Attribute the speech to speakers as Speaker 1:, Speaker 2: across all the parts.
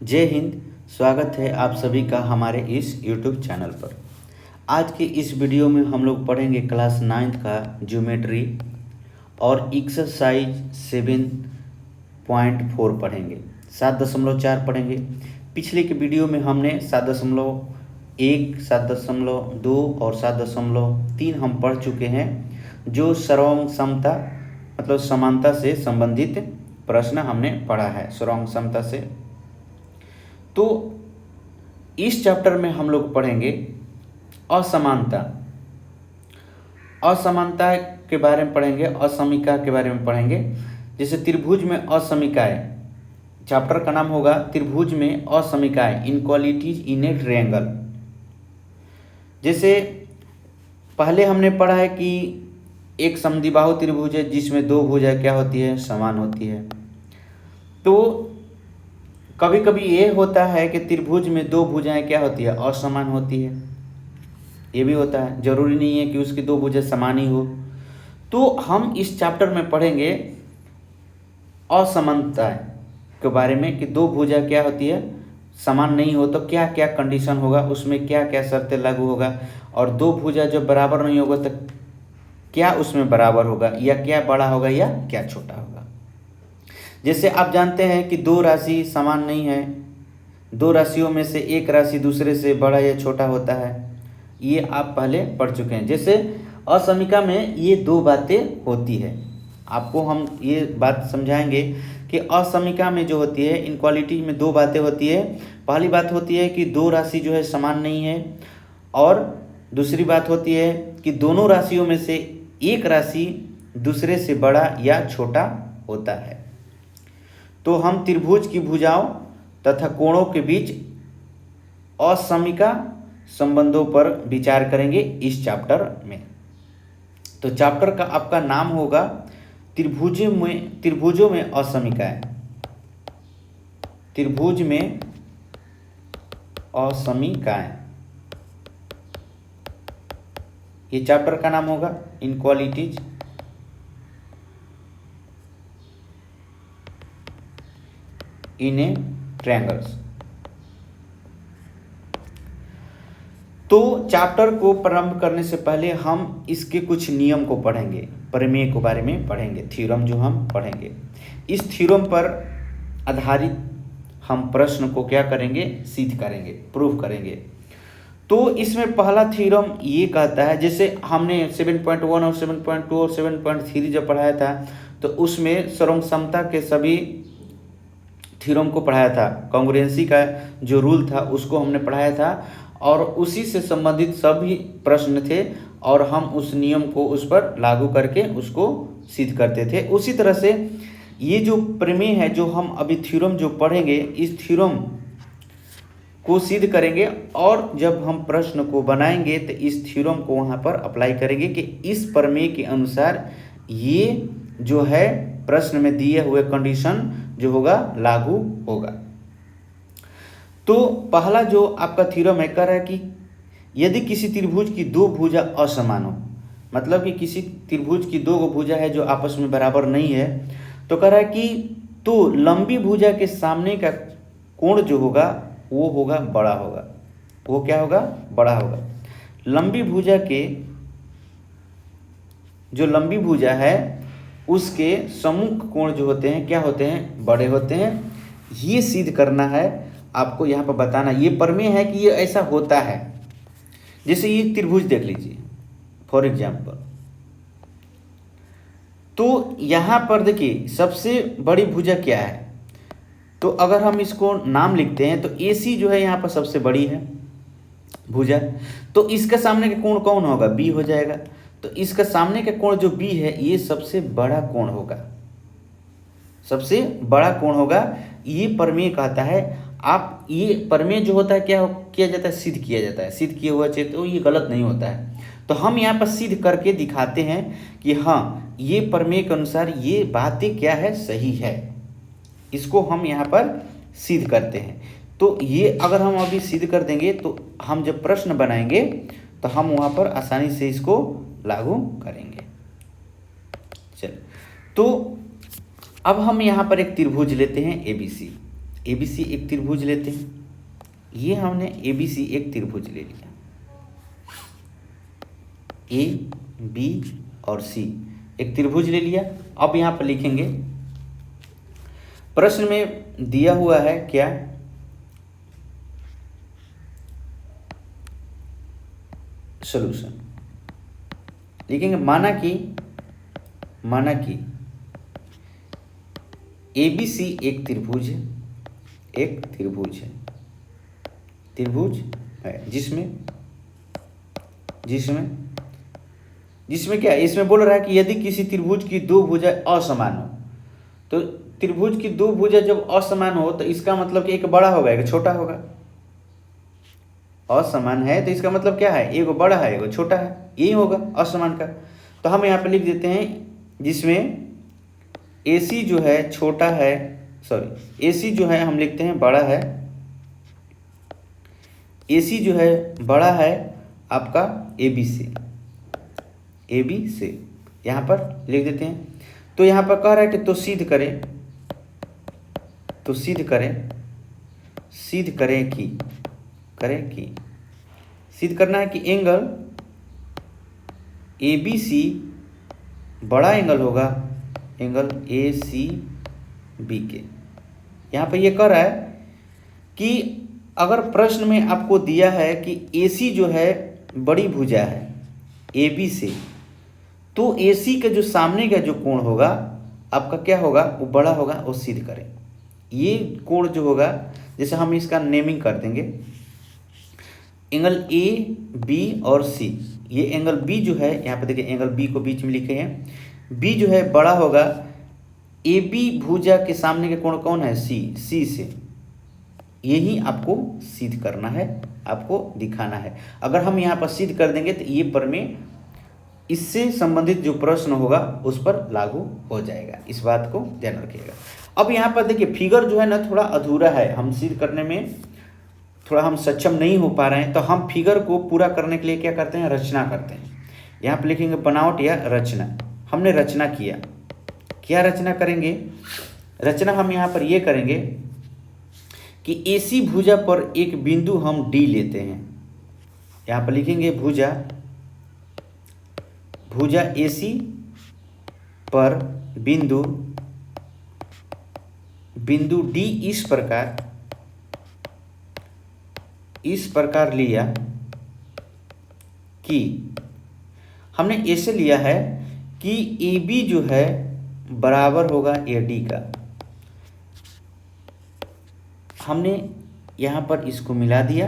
Speaker 1: जय हिंद। स्वागत है आप सभी का हमारे इस YouTube चैनल पर। आज के इस वीडियो में हम लोग पढ़ेंगे क्लास 9th का ज्योमेट्री और एक्सरसाइज 7.4 पढ़ेंगे, 7.4 पढ़ेंगे। पिछले के वीडियो में हमने 7.1, 7.2 और 7.3 हम पढ़ चुके हैं, जो सर्वांग समता मतलब समानता से संबंधित प्रश्न हमने पढ़ा है, सर्वांग समता से। तो इस चैप्टर में हम लोग पढ़ेंगे असमानता। असमानता के बारे में पढ़ेंगे, असमीका के बारे में पढ़ेंगे। जैसे त्रिभुज में असमीकाएं, चैप्टर का नाम होगा त्रिभुज में असमीकाएं, इनक्वालिटीज इन ए ट्रायंगल। जैसे पहले हमने पढ़ा है कि एक समद्विबाहु त्रिभुज है जिसमें दो भुजाएं क्या होती है, समान होती है। तो कभी कभी ये होता है कि त्रिभुज में दो भुजाएं क्या होती है, असमान होती है। ये भी होता है, जरूरी नहीं है कि उसकी दो भुजाएं समान ही हो। तो हम इस चैप्टर में पढ़ेंगे असमानता के बारे में कि दो भुजा क्या होती है, समान नहीं हो तो क्या क्या कंडीशन होगा, उसमें क्या क्या शर्तें लागू होगा, और दो भुजा जब बराबर नहीं होगा तो क्या उसमें बराबर होगा, या क्या बड़ा होगा या क्या छोटा होगा। जैसे आप जानते हैं कि दो राशि समान नहीं है, दो राशियों में से एक राशि दूसरे से बड़ा या छोटा होता है, ये आप पहले पढ़ चुके हैं। जैसे असमीका में ये दो बातें होती है, आपको हम ये बात समझाएंगे कि असमीका में जो होती है, इनक्वालिटी में दो बातें होती है। पहली बात होती है कि दो राशि जो है समान नहीं है, और दूसरी बात होती है कि दोनों राशियों में से एक राशि दूसरे से बड़ा या छोटा होता है। तो हम त्रिभुज की भुजाओं तथा कोणों के बीच असमीका संबंधों पर विचार करेंगे इस चैप्टर में। तो चैप्टर का आपका नाम होगा त्रिभुजों में असमीकाएं। त्रिभुज में असमीकाएं, ये चैप्टर का नाम होगा इनक्वालिटीज इन ए ट्रायंगल्स। तो चैप्टर को प्रारंभ करने से पहले हम इसके कुछ नियम को पढ़ेंगे, प्रमेय के बारे में पढ़ेंगे, थ्योरम जो हम पढ़ेंगे। इस थ्योरम पर आधारित हम प्रश्न को क्या करेंगे, सिद्ध करेंगे, प्रूव करेंगे। तो इसमें पहला थ्योरम ये कहता है, जैसे हमने 7.1 और 7.2 और 7.3 जब पढ़ाया था तो उसमें सर्वांग समता के सभी थ्योरम को पढ़ाया था। कॉन्ग्रुएंसी का जो रूल था उसको हमने पढ़ाया था, और उसी से संबंधित सभी प्रश्न थे, और हम उस नियम को उस पर लागू करके उसको सिद्ध करते थे। उसी तरह से ये जो प्रमेय है, जो हम अभी थ्योरम जो पढ़ेंगे, इस थ्योरम को सिद्ध करेंगे, और जब हम प्रश्न को बनाएंगे तो इस थ्योरम को वहाँ पर अप्लाई करेंगे कि इस प्रमेय के अनुसार ये जो है प्रश्न में दिए हुए कंडीशन जो होगा लागू होगा। तो पहला जो आपका थ्योरम है कह रहा है कि यदि किसी त्रिभुज की दो भुजा असमान हो, मतलब कि किसी त्रिभुज की दो भुजा है जो आपस में बराबर नहीं है, तो कह रहा है कि तो लंबी भुजा के सामने का कोण जो होगा वो होगा बड़ा होगा। वो क्या होगा, बड़ा होगा। लंबी भुजा के जो लंबी भुजा है उसके सम्मुख कोण जो होते हैं क्या होते हैं, बड़े होते हैं। ये सिद्ध करना है आपको, यहाँ पर बताना। ये प्रमेय है कि ये ऐसा होता है। जैसे ये त्रिभुज देख लीजिए फॉर एग्जाम्पल, तो यहाँ पर देखिए सबसे बड़ी भुजा क्या है, तो अगर हम इसको नाम लिखते हैं तो AC जो है यहाँ पर सबसे बड़ी है भुजा, तो इसका सामने का कोण कौन होगा, B हो जाएगा। तो इसका सामने का कोण जो B है ये सबसे बड़ा कोण होगा, सबसे बड़ा कोण होगा। ये प्रमेय कहता है। आप ये प्रमेय जो होता है क्या किया जाता है, सिद्ध किया जाता है। सिद्ध किया हुआ चाहिए तो ये गलत नहीं होता है। तो हम यहाँ पर सिद्ध करके दिखाते हैं कि हाँ ये प्रमेय के अनुसार ये बातें क्या है, सही है। इसको हम यहाँ पर सिद्ध करते हैं। तो ये अगर हम अभी सिद्ध कर देंगे तो हम जब प्रश्न बनाएंगे तो हम वहाँ पर आसानी से इसको लागू करेंगे। चलिए, तो अब हम यहाँ पर एक त्रिभुज लेते हैं ABC। ABC एक त्रिभुज लेते हैं, ये हमने ABC एक त्रिभुज ले लिया, A B और C एक त्रिभुज ले लिया। अब यहाँ पर लिखेंगे, प्रश्न में दिया हुआ है क्या, सॉल्यूशन लिखेंगे। माना कि ABC एक त्रिभुज है, एक त्रिभुज है जिसमें क्या है, इसमें बोल रहा है कि यदि किसी त्रिभुज की दो भुजा असमान हो, तो त्रिभुज की दो भुजा जब असमान हो तो इसका मतलब कि एक बड़ा होगा एक छोटा होगा। असमान है तो इसका मतलब क्या है, एक बड़ा है एक छोटा है, यही होगा असमान का। तो हम यहाँ पे लिख देते हैं जिसमें AC जो है छोटा है, AC जो है हम लिखते हैं बड़ा है, AC जो है बड़ा है आपका AB से यहाँ पर लिख देते हैं। तो यहाँ पर कह रहा है कि तो सिद्ध करना है कि एंगल ABC बड़ा एंगल होगा एंगल ACB के। यहाँ पर ये कह रहा है कि अगर प्रश्न में आपको दिया है कि AC जो है बड़ी भुजा है AB से, तो AC का जो सामने का जो कोण होगा आपका क्या होगा, वो बड़ा होगा, वो सिद्ध करें। ये कोण जो होगा, जैसे हम इसका नेमिंग कर देंगे, एंगल A B और C। ये एंगल B जो है यहाँ पे देखिए, एंगल B को बीच में लिखे हैं, B जो है बड़ा होगा AB भुजा के सामने के कोण कौन है, C से। यही आपको सिद्ध करना है, आपको दिखाना है। अगर हम यहाँ पर सिद्ध कर देंगे तो ये प्रमेय इससे संबंधित जो प्रश्न होगा उस पर लागू हो जाएगा। इस बात को ध्यान रखिएगा। अब यहाँ पर देखिए फिगर जो है ना थोड़ा अधूरा है, हम सिद्ध करने में थोड़ा हम सक्षम नहीं हो पा रहे हैं, तो हम फिगर को पूरा करने के लिए क्या करते हैं, रचना करते हैं। यहाँ पर लिखेंगे बनावट या रचना। हमने रचना किया, क्या रचना करेंगे, रचना हम यहाँ पर ये करेंगे कि AC भुजा पर एक बिंदु हम D लेते हैं। यहाँ पर लिखेंगे भुजा AC पर बिंदु D इस प्रकार लिया कि हमने ऐसे लिया है कि AB जो है बराबर होगा AD का। हमने यहाँ पर इसको मिला दिया,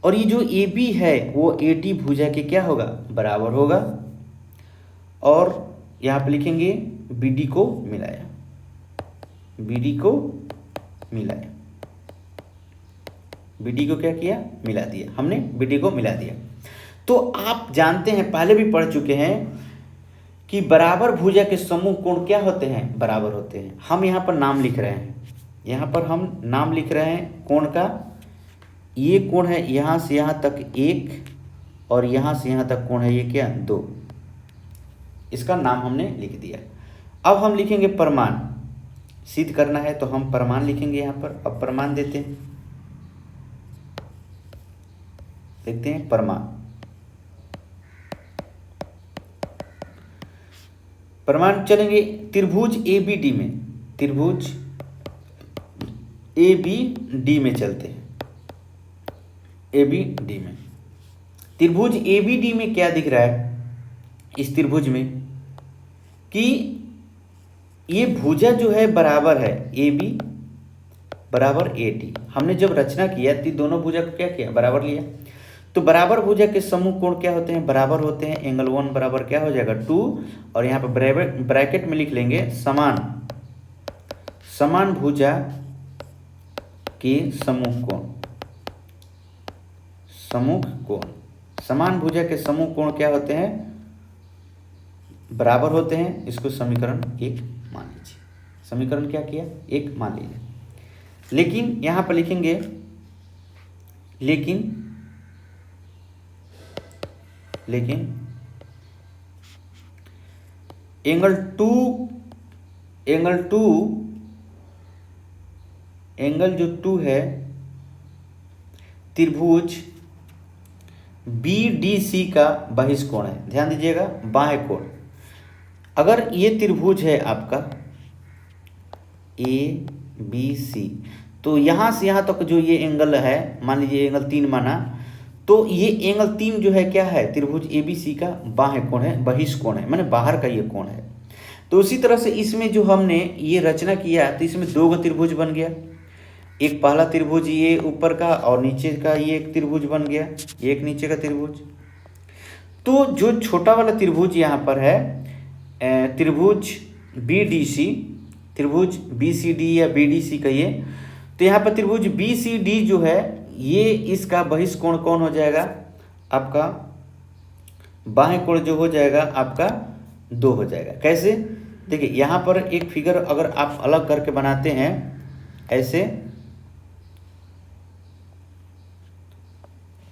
Speaker 1: और ये जो AB है वो AD भुजा के क्या होगा, बराबर होगा। और यहाँ पर लिखेंगे BD को मिलाया, BD को क्या किया, मिला दिया, हमने BD को मिला दिया। तो आप जानते हैं, पहले भी पढ़ चुके हैं कि बराबर भुजा के समूह कोण क्या होते हैं, बराबर होते हैं। हम यहाँ पर नाम लिख रहे हैं, यहाँ पर हम नाम लिख रहे हैं कोण का। ये कोण है यहाँ से यहाँ तक 1, और यहाँ से यहाँ तक कोण है ये क्या, 2। इसका नाम हमने लिख दिया। अब हम लिखेंगे प्रमाण, सिद्ध करना है तो हम प्रमाण लिखेंगे यहाँ पर। अब प्रमाण देते हैं, देखते हैं प्रमाण चलेंगे त्रिभुज ABD में, त्रिभुज ABD में चलते हैं। ABD में त्रिभुज ABD में क्या दिख रहा है, इस त्रिभुज में कि ये भुजा जो है बराबर है AB बराबर AD। हमने जब रचना किया तो दोनों भुजा को क्या किया, बराबर लिया। तो बराबर भुजा के समूह कोण क्या होते हैं, बराबर होते हैं। एंगल 1 बराबर क्या हो जाएगा, 2, और यहाँ पर ब्रैकेट में लिख लेंगे समान भुजा के समूह कोण। समान भुजा के समूह कोण क्या होते हैं, बराबर होते हैं। इसको समीकरण 1 मान लीजिए। समीकरण क्या किया, 1 मान लीजिए। लेकिन यहाँ पर लिखेंगे लेकिन एंगल 2 एंगल जो 2 है त्रिभुज BDC का बहिष्कोण है। ध्यान दीजिएगा, बाह्य कोण। अगर ये त्रिभुज है आपका ABC, तो यहाँ से यहाँ तक जो ये एंगल है, मान लीजिए एंगल 3 माना, तो ये एंगल 3 जो है क्या है, त्रिभुज ABC का बाह्य कोण है, बहिष्कोण है, माने बाहर का ये कोण है। तो उसी तरह से इसमें जो हमने ये रचना किया तो इसमें 2 त्रिभुज बन गया। एक पहला त्रिभुज ये ऊपर का और नीचे का ये एक त्रिभुज बन गया, एक नीचे का त्रिभुज। तो जो छोटा वाला त्रिभुज यहाँ पर है त्रिभुज BDC, त्रिभुज BCD या BDC कहिए, तो यहाँ पर त्रिभुज BCD जो है ये इसका बहिष्कोण कौन हो जाएगा, आपका बाह्य कोण जो हो जाएगा आपका 2 हो जाएगा। कैसे, देखिए यहाँ पर एक फिगर अगर आप अलग करके बनाते हैं ऐसे,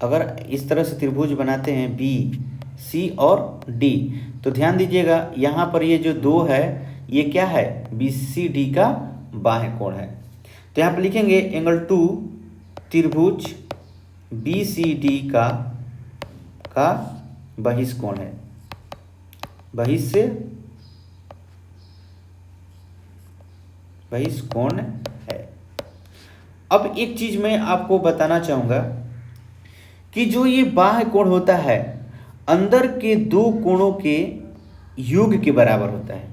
Speaker 1: अगर इस तरह से त्रिभुज बनाते हैं BC और D, तो ध्यान दीजिएगा यहाँ पर ये जो 2 है ये क्या है, BCD का बाह्य कोण है। तो यहाँ पर लिखेंगे एंगल 2 त्रिभुज BCD का बहिष्कोण है, बहिष्कोण है। अब एक चीज मैं आपको बताना चाहूंगा कि जो ये बाह्य कोण होता है अंदर के 2 कोणों के योग के बराबर होता है।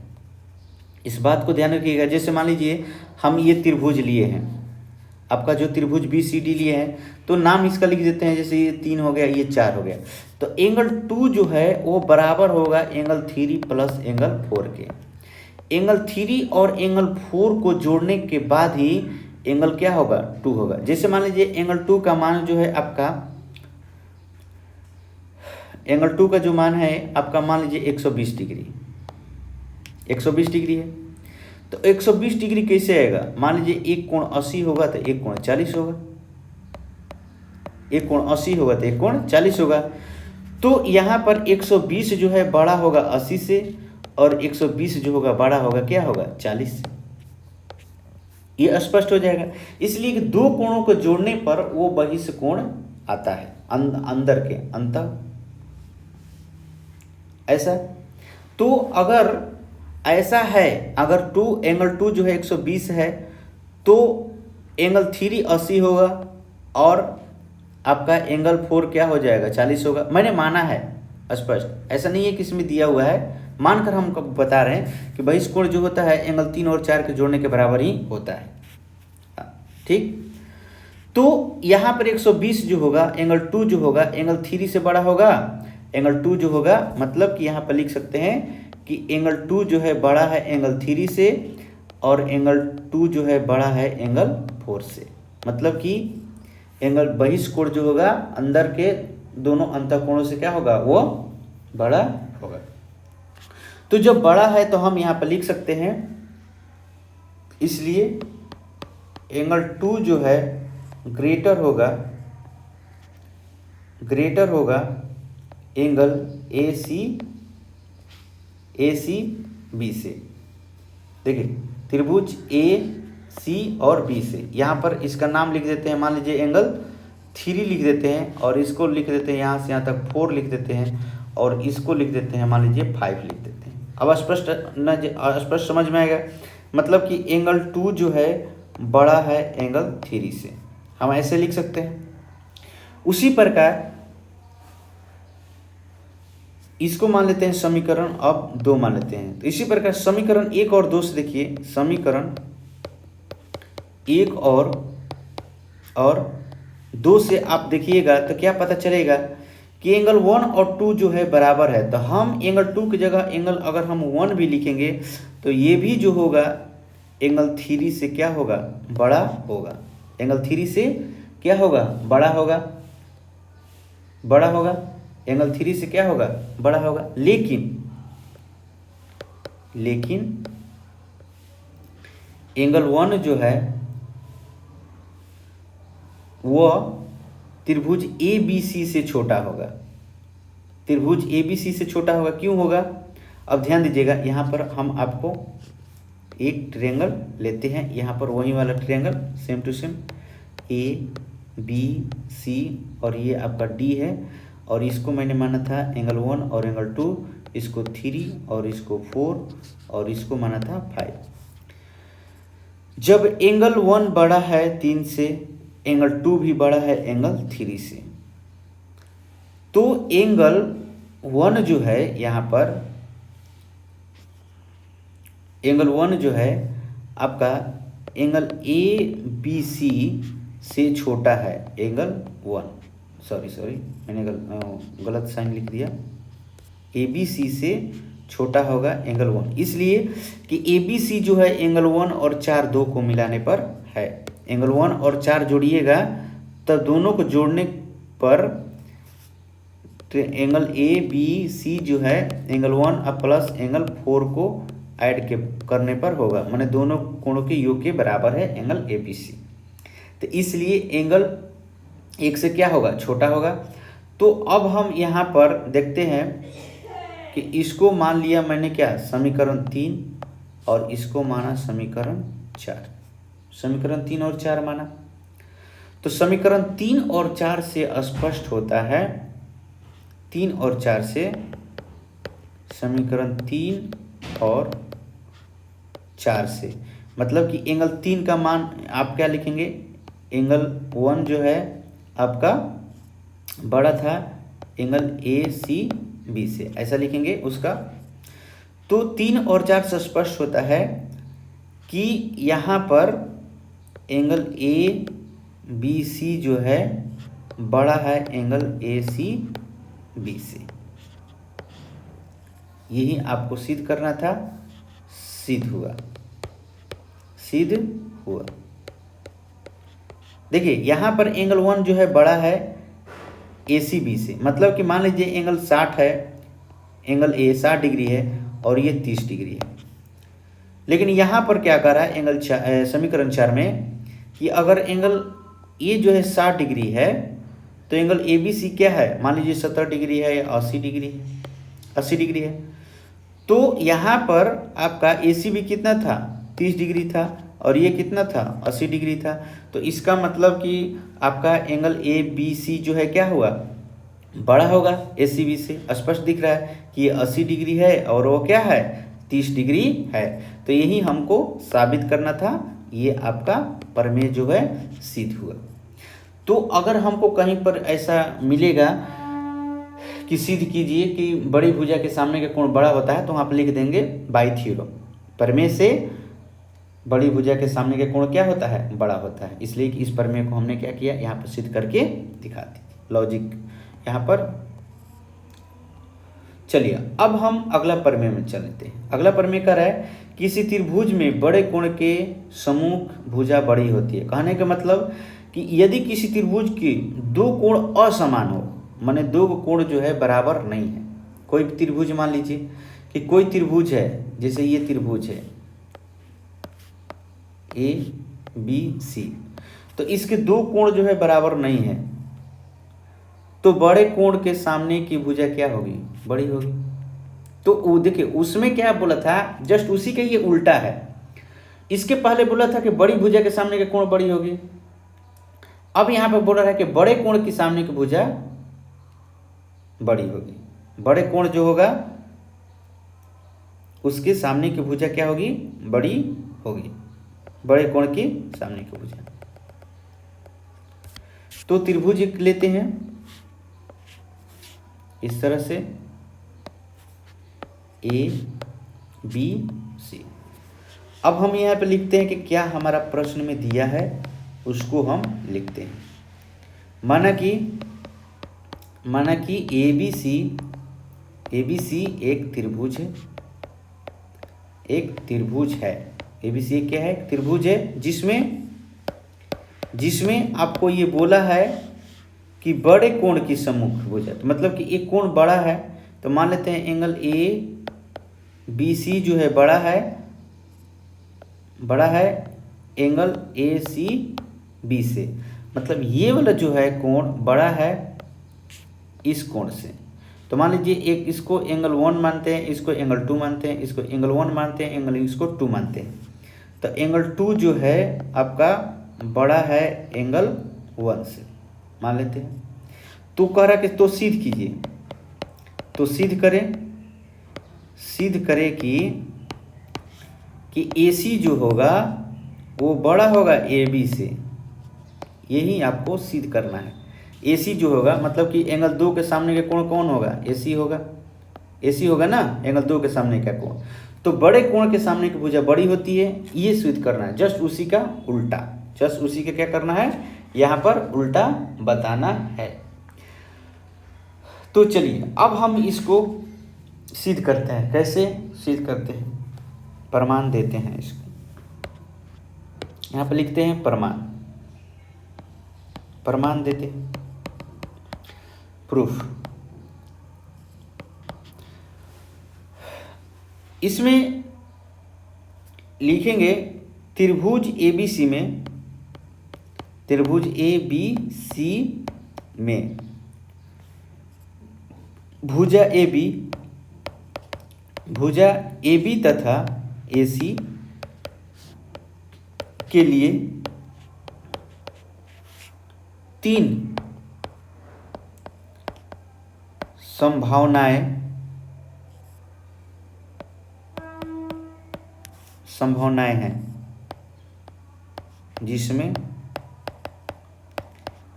Speaker 1: इस बात को ध्यान रखिएगा। जैसे मान लीजिए हम ये त्रिभुज लिए हैं, आपका जो त्रिभुज BCD लिए हैं, तो नाम इसका लिख देते हैं, जैसे ये 3 हो गया, ये 4 हो गया, तो एंगल 2 जो है वो बराबर होगा एंगल 3 प्लस एंगल 4 के। एंगल 3 और एंगल 4 को जोड़ने के बाद ही एंगल क्या होगा, 2 होगा। जैसे मान लीजिए एंगल 2 का मान जो है आपका, एंगल 2 का जो मान है आपका मान लीजिए 120 डिग्री, 120 डिग्री है। तो 120 डिग्री कैसे आएगा, मान लीजिए एक कोण 80 होगा तो एक कोण 40 होगा, एक कोण 80 होगा तो एक कोण 40 होगा। तो यहाँ पर 120 जो है बड़ा होगा 80 से, और 120 जो होगा बड़ा होगा क्या होगा, 40 से। ये स्पष्ट हो जाएगा। इसलिए कि 2 कोणों को जोड़ने पर वो बहिष्कोण आता है, अंदर के अंत ऐसा। तो अगर ऐसा है, अगर एंगल 2 जो है 120 है, तो एंगल 3 80 होगा और आपका एंगल 4 क्या हो जाएगा, 40 होगा। मैंने माना है स्पष्ट, ऐसा नहीं है कि इसमें दिया हुआ है, मानकर हम बता रहे हैं कि बहिष्कोण जो होता है एंगल 3 और 4 के जोड़ने के बराबर ही होता है। ठीक, तो यहाँ पर 120 जो होगा, एंगल 2 जो होगा एंगल 3 से बड़ा होगा। एंगल 2 जो होगा मतलब कि यहाँ पर लिख सकते हैं कि एंगल 2 जो है बड़ा है एंगल 3 से, और एंगल 2 जो है बड़ा है एंगल 4 से। मतलब कि एंगल बहिष्कोण जो होगा अंदर के दोनों अंतःकोणों से क्या होगा, वो बड़ा होगा। तो जब बड़ा है तो हम यहाँ पर लिख सकते हैं, इसलिए एंगल 2 जो है ग्रेटर होगा एंगल ACB से। देखिए त्रिभुज AC और B से, यहाँ पर इसका नाम लिख देते हैं, मान लीजिए एंगल 3 लिख देते हैं, और इसको लिख देते हैं यहाँ से यहाँ तक 4 लिख देते हैं, और इसको लिख देते हैं मान लीजिए 5 लिख देते हैं। अब स्पष्ट समझ में आएगा। मतलब कि एंगल 2 जो है बड़ा है एंगल 3 से, हम ऐसे लिख सकते हैं। उसी प्रकार इसको मान लेते हैं समीकरण अब 2 मान लेते हैं। तो इसी प्रकार समीकरण 1 और 2 से देखिए, समीकरण 1 और 2 से आप देखिएगा तो क्या पता चलेगा कि एंगल 1 और 2 जो है बराबर है। तो हम एंगल 2 की जगह एंगल अगर हम 1 भी लिखेंगे तो ये भी जो होगा एंगल 3 से क्या होगा, बड़ा होगा। एंगल 3 से क्या होगा, बड़ा होगा, बड़ा होगा। एंगल 3 से क्या होगा, बड़ा होगा। लेकिन एंगल 1 जो है वो त्रिभुज ABC से छोटा होगा, त्रिभुज ABC से छोटा होगा। क्यों होगा, अब ध्यान दीजिएगा। यहाँ पर हम आपको एक ट्रायंगल लेते हैं, यहाँ पर वही वाला triangle same to same A B C और ये आपका डी है, और इसको मैंने माना था एंगल 1 और एंगल 2, इसको 3 और इसको 4 और इसको माना था 5। जब एंगल 1 बड़ा है 3 से, एंगल 2 भी बड़ा है एंगल 3 से, तो एंगल 1 जो है यहाँ पर एंगल 1 जो है आपका एंगल ए बी सी से छोटा है एंगल 1, सॉरी मैंने गलत साइन लिख दिया, ए बी सी से छोटा होगा एंगल 1, इसलिए कि ए बी सी जो है एंगल 1 और 4 दो को मिलाने पर है, एंगल 1 और 4 जोड़िएगा तब दोनों को जोड़ने पर तो एंगल ए बी सी जो है एंगल 1 अब प्लस एंगल 4 को ऐड के करने पर होगा, माने दोनों कोणों के योग के बराबर है एंगल ए बी सी, तो इसलिए एंगल 1 से क्या होगा, छोटा होगा। तो अब हम यहाँ पर देखते हैं कि इसको मान लिया मैंने क्या, समीकरण 3 और इसको माना समीकरण 4, समीकरण 3 और 4 माना, तो समीकरण 3 और 4 से स्पष्ट होता है, 3 और 4 से, समीकरण 3 और 4 से, मतलब कि एंगल 3 का मान आप क्या लिखेंगे, एंगल 1 जो है आपका बड़ा था एंगल ए सी बी से, ऐसा लिखेंगे उसका। तो 3 और 4 से स्पष्ट होता है कि यहाँ पर एंगल ए बी सी जो है बड़ा है एंगल ए सी बी से, यही आपको सिद्ध करना था, सिद्ध हुआ, सिद्ध हुआ। देखिए यहाँ पर एंगल 1 जो है बड़ा है ए सी बी से, मतलब कि मान लीजिए एंगल 60 है, एंगल ए 60 डिग्री है और ये 30 डिग्री है, लेकिन यहाँ पर क्या कर रहा है एंगल समीकरण 4 में कि अगर एंगल ए जो है 60 डिग्री है तो एंगल ए बी सी क्या है, मान लीजिए 70 डिग्री है या 80 डिग्री है, 80 डिग्री है, तो यहाँ पर आपका ए सी बी कितना था, 30 डिग्री था और ये कितना था, 80 डिग्री था। तो इसका मतलब कि आपका एंगल ए बी सी जो है क्या हुआ, बड़ा होगा ए सी बी से, स्पष्ट दिख रहा है कि ये 80 डिग्री है और वो क्या है, 30 डिग्री है। तो यही हमको साबित करना था, ये आपका प्रमेय जो है सिद्ध हुआ। तो अगर हमको कहीं पर ऐसा मिलेगा कि सिद्ध कीजिए कि बड़ी भुजा के सामने का कोण बड़ा होता है, तो आप लिख देंगे बाई थ्योरम, प्रमेय से बड़ी भुजा के सामने का कोण क्या होता है, बड़ा होता है, इसलिए कि इस प्रमेय को हमने क्या किया, यहाँ पर सिद्ध करके दिखा दी, लॉजिक यहाँ पर। चलिए अब हम अगला प्रमेय में चलते हैं। अगला प्रमेय कह रहा है किसी त्रिभुज में बड़े कोण के सम्मुख भुजा बड़ी होती है। कहने का मतलब कि यदि किसी त्रिभुज के दो कोण असमान हो, माने दो कोण जो है बराबर नहीं है, कोई त्रिभुज मान लीजिए कि कोई त्रिभुज है, जैसे ये त्रिभुज है ए बी सी, तो इसके दो कोण जो है बराबर नहीं है, तो बड़े कोण के सामने की भुजा क्या होगी, बड़ी होगी। तो वो देखिए उसमें क्या बोला था, जस्ट उसी का ये उल्टा है। इसके पहले बोला था कि बड़ी भुजा के सामने के कोण बड़ी होगी, अब यहाँ पे बोल रहा है कि बड़े कोण के सामने की भुजा बड़ी होगी। बड़े कोण जो होगा उसके सामने की भुजा क्या होगी, बड़ी होगी, बड़े कोण के सामने की भुजा। तो त्रिभुज एक लेते हैं इस तरह से ए बी सी। अब हम यहाँ पे लिखते हैं कि क्या हमारा प्रश्न में दिया है उसको हम लिखते हैं। माना कि ए बी सी एक त्रिभुज है, एक त्रिभुज है, ए बी सी क्या है, एक त्रिभुज है जिसमें आपको ये बोला है कि बड़े कोण की सम्मुख भुजा, तो मतलब कि एक कोण बड़ा है, तो मान लेते हैं एंगल ए बी सी जो है बड़ा है एंगल ए सी बी से, मतलब ये वाला जो है कोण बड़ा है इस कोण से। तो मान लीजिए एक इसको एंगल 1 मानते हैं, इसको एंगल 2 मानते हैं, इसको एंगल 1 मानते हैं, एंगल इसको 2 मानते हैं। तो एंगल 2 जो है आपका बड़ा है एंगल 1 से, मान लेते हैं। तो कह रहा कि तो सिद्ध कीजिए, तो सिद्ध करें कि AC जो होगा वो बड़ा होगा AB से, यही आपको सिद्ध करना है। AC जो होगा मतलब कि एंगल 2 के सामने का कोण कौन होगा? AC होगा, AC होगा ना एंगल 2 के सामने का कोण। तो बड़े कोण के सामने की भुजा बड़ी होती है, ये सिद्ध करना है। जस्ट उसी का उल्टा, जस्ट उसी का क्या करना है, यहाँ पर उल्टा बताना है। तो चलिए अब हम इसको सिद्ध करते हैं। कैसे सिद्ध करते हैं? प्रमाण देते हैं इसको। यहाँ पर लिखते हैं प्रमाण देते हैं, प्रूफ। इसमें लिखेंगे त्रिभुज ABC में भुजा AB तथा AC के लिए 3 संभावनाएं हैं,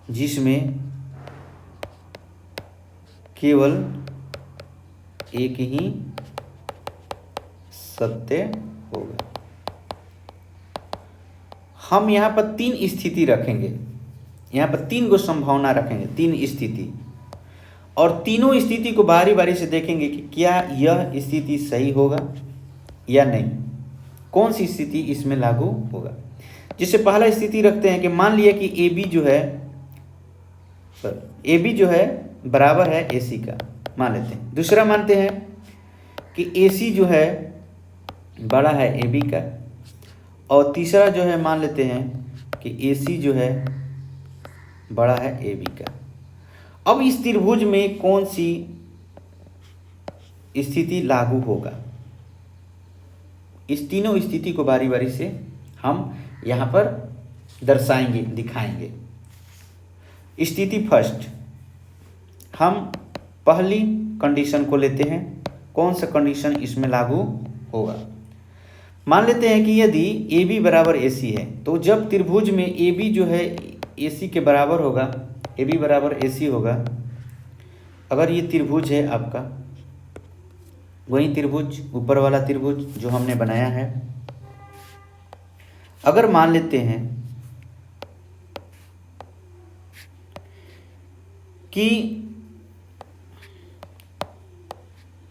Speaker 1: जिसमें केवल एक ही सत्य होगा। हम यहाँ पर 3 स्थिति रखेंगे, यहाँ पर 3 गो संभावना रखेंगे, 3 स्थिति, और तीनों स्थिति को बारी बारी से देखेंगे कि क्या यह स्थिति सही होगा या नहीं, कौन सी स्थिति इसमें लागू होगा। जिससे पहला स्थिति रखते हैं कि मान लिया कि AB जो है बराबर है AC का, मान लेते हैं। दूसरा मानते हैं कि AC जो है बड़ा है AB का, और तीसरा जो है मान लेते हैं कि AC जो है बड़ा है AB का। अब इस त्रिभुज में कौन सी स्थिति लागू होगा, इस तीनों स्थिति को बारी बारी से हम यहाँ पर दर्शाएंगे, दिखाएंगे। स्थिति फर्स्ट, हम पहली कंडीशन को लेते हैं। कौन सा कंडीशन इसमें लागू होगा? मान लेते हैं कि यदि AB बराबर AC है, तो जब त्रिभुज में AB जो है AC के बराबर होगा, AB बराबर AC होगा, अगर ये त्रिभुज है आपका, वही त्रिभुज, ऊपर वाला त्रिभुज जो हमने बनाया है, अगर मान लेते हैं कि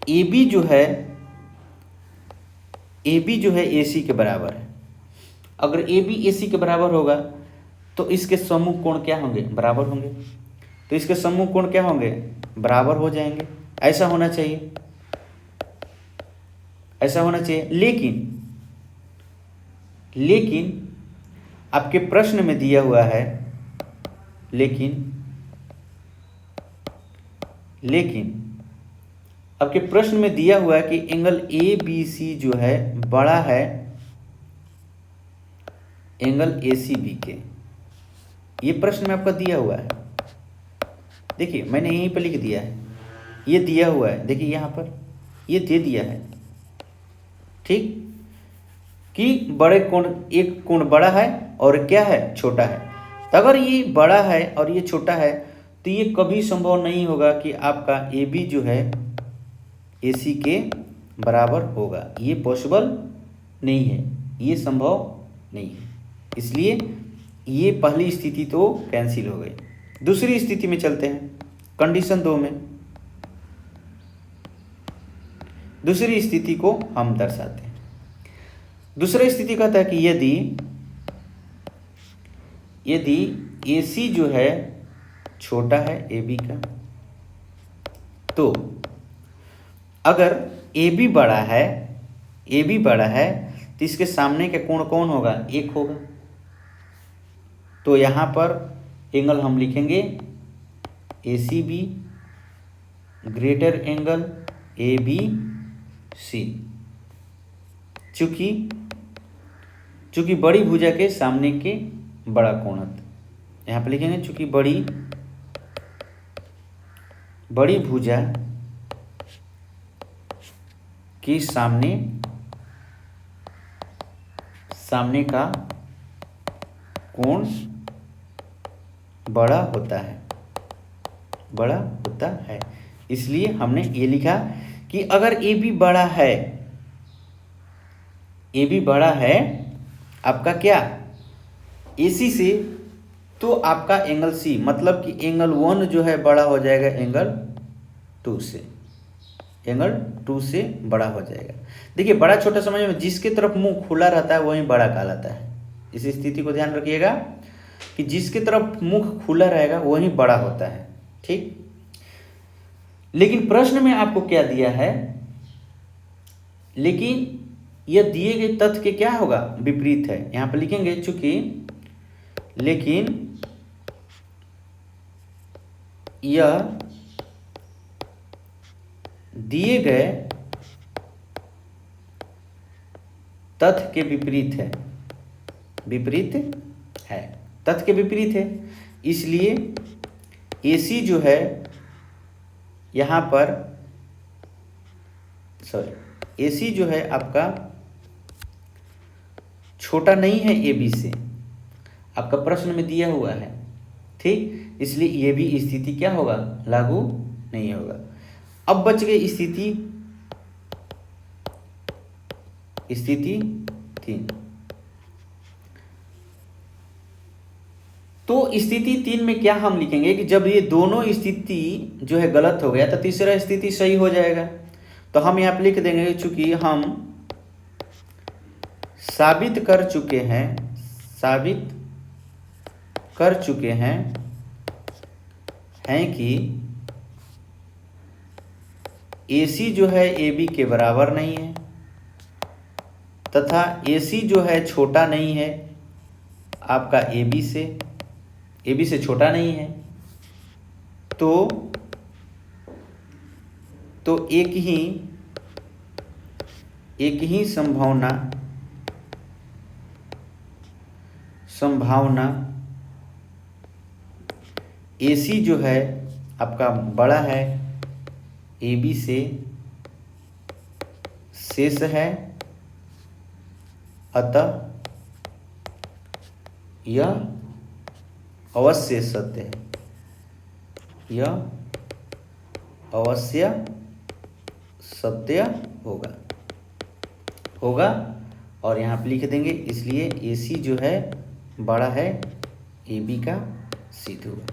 Speaker 1: AB जो है AC के बराबर है, अगर AB AC के बराबर होगा तो इसके सम्मुख कोण क्या होंगे? बराबर होंगे। तो इसके सम्मुख कोण क्या होंगे? बराबर हो जाएंगे। ऐसा होना चाहिए, ऐसा होना चाहिए। लेकिन आपके प्रश्न में दिया हुआ है, लेकिन आपके प्रश्न में दिया हुआ है कि एंगल ABC जो है बड़ा है एंगल ACB के। ये प्रश्न में आपका दिया हुआ है, देखिए मैंने यहीं पर लिख दिया है, ये दिया हुआ है, देखिए यहाँ पर ये दे दिया है, ठीक, कि बड़े कोण, एक कोण बड़ा है और क्या है? छोटा है। तो अगर ये बड़ा है और ये छोटा है तो ये कभी संभव नहीं होगा कि आपका AB जो है AC के बराबर होगा। ये पॉसिबल नहीं है, ये संभव नहीं है। इसलिए ये पहली स्थिति तो कैंसिल हो गई। दूसरी स्थिति में चलते हैं, कंडीशन 2 में। दूसरी स्थिति को हम दर्शाते हैं। दूसरी स्थिति कहता है कि यदि AC जो है छोटा है AB का, तो अगर AB बड़ा है तो इसके सामने का कोण कौन होगा? 1 होगा। तो यहाँ पर एंगल हम लिखेंगे ACB ग्रेटर एंगल ABC। चूंकि चूंकि बड़ी भुजा के सामने के बड़ा कोणत, यहाँ पे लिखेंगे चूंकि बड़ी भुजा के सामने का कोण बड़ा होता है। इसलिए हमने ये लिखा कि अगर ए बी बड़ा है आपका क्या AC से, तो आपका एंगल C मतलब कि एंगल 1 जो है बड़ा हो जाएगा एंगल 2 से बड़ा हो जाएगा। देखिए बड़ा छोटा समझ में, जिसके तरफ मुंह खुला रहता है वही बड़ा कहलाता है। इस स्थिति को ध्यान रखिएगा कि जिसके तरफ मुख खुला रहेगा वही बड़ा होता है, ठीक। लेकिन प्रश्न में आपको क्या दिया है, लेकिन यह दिए गए तथ्य के क्या होगा, विपरीत है। यहां पर लिखेंगे चूंकि लेकिन यह दिए गए तथ्य के विपरीत है, तथ्य के विपरीत है। इसलिए AC जो है यहां पर AC जो है आपका छोटा नहीं है AB से, आपका प्रश्न में दिया हुआ है, ठीक। इसलिए ये भी स्थिति क्या होगा, लागू नहीं होगा। अब बच गई स्थिति 3। तो स्थिति 3 में क्या हम लिखेंगे कि जब ये दोनों स्थिति जो है गलत हो गया तो तीसरा स्थिति सही हो जाएगा। तो हम यहाँ पे लिख देंगे चूंकि हम साबित कर चुके हैं कि AC जो है AB के बराबर नहीं है तथा AC जो है छोटा नहीं है आपका AB से छोटा नहीं है। तो एक ही संभावना AC जो है आपका बड़ा है AB से शेष है, अतः यह अवश्य सत्य है, यह अवश्य सत्य होगा। और यहाँ पे लिख देंगे इसलिए AC जो है बड़ा है AB का, सिद्ध हुआ।